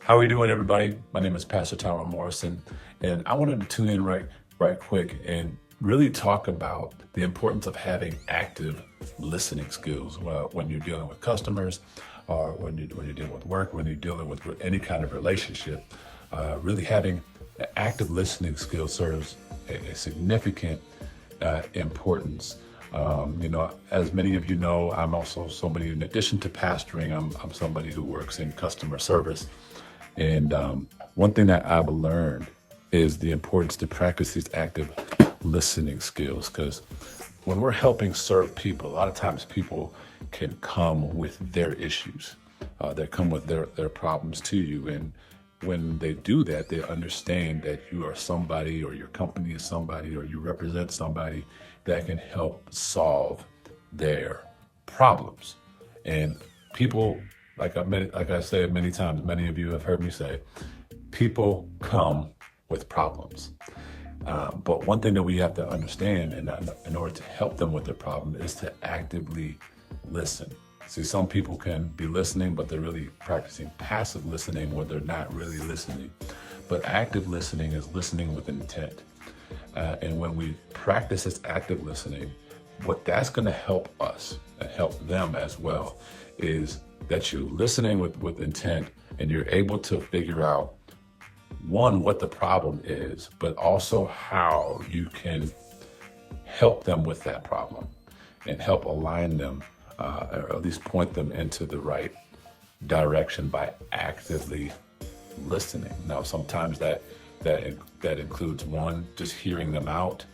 How are we doing, everybody? My name is Pastor Tyrone Morrison, and I wanted to tune in right quick and really talk about the importance of having active listening skills when you're dealing with customers, or when you're dealing with work, when you're dealing with any kind of relationship. Really having an active listening skill serves a significant importance. As many of you know, I'm also somebody, in addition to pastoring, I'm somebody who works in customer service. And one thing that I've learned is the importance to practice these active listening skills. Because when we're helping serve people, a lot of times people can come with their issues. They come with their problems to you. And when they do that, they understand that you are somebody, or your company is somebody, or you represent somebody that can help solve their problems. And people, like I said many times, many of you have heard me say, people come with problems. But one thing that we have to understand, in order to help them with their problem, is to actively listen. See, some people can be listening, but they're really practicing passive listening, where they're not really listening. But active listening is listening with intent. And when we practice this active listening, what that's going to help us and help them as well is that you're listening with intent, and you're able to figure out, one, what the problem is, but also how you can help them with that problem and help align them, or at least point them into the right direction by actively listening. Now, sometimes that includes, one, just hearing them out.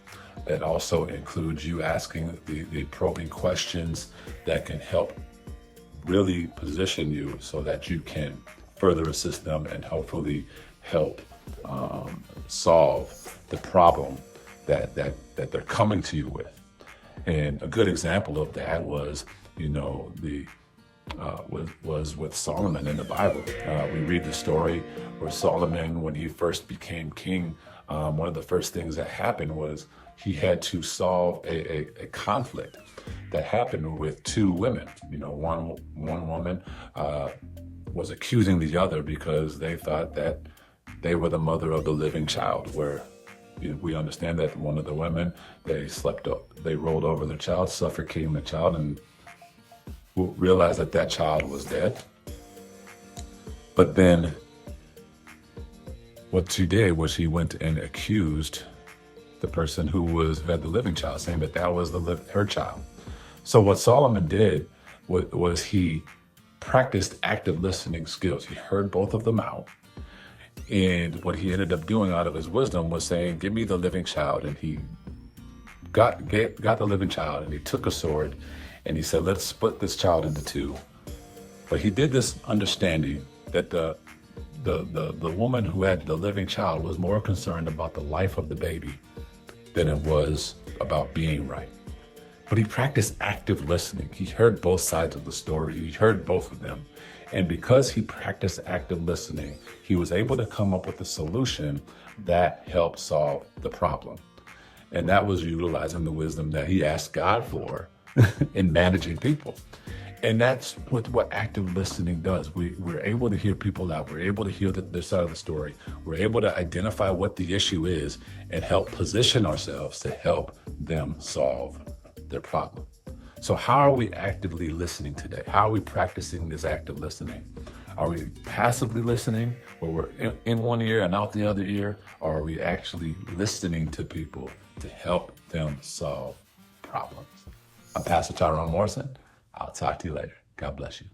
It also includes you asking the probing questions that can help really position you so that you can further assist them and hopefully help solve the problem that they're coming to you with. And a good example of that was, was with Solomon in the Bible. We read the story where Solomon, when he first became king, one of the first things that happened was he had to solve a conflict that happened with two women. One woman was accusing the other because they thought that they were the mother of the living child, where we understand that one of the women, they rolled over the child, suffocating the child, and realized that child was dead. But then what she did was she went and accused the person who had the living child, saying that was her child. So what Solomon did was he practiced active listening skills. He heard both of them out. And what he ended up doing out of his wisdom was saying, give me the living child. And he got the living child, and he took a sword, and he said, let's split this child into two. But he did this understanding that the woman who had the living child was more concerned about the life of the baby than it was about being right. But he practiced active listening. He heard both sides of the story. He heard both of them. And because he practiced active listening, he was able to come up with a solution that helped solve the problem. And that was utilizing the wisdom that he asked God for in managing people. And that's what active listening does. We're able to hear people out. We're able to hear their side of the story. We're able to identify what the issue is and help position ourselves to help them solve their problem. So how are we actively listening today? How are we practicing this active listening? Are we passively listening, where we're in one ear and out the other ear? Or are we actually listening to people to help them solve problems? I'm Pastor Tyrone Morrison. I'll talk to you later. God bless you.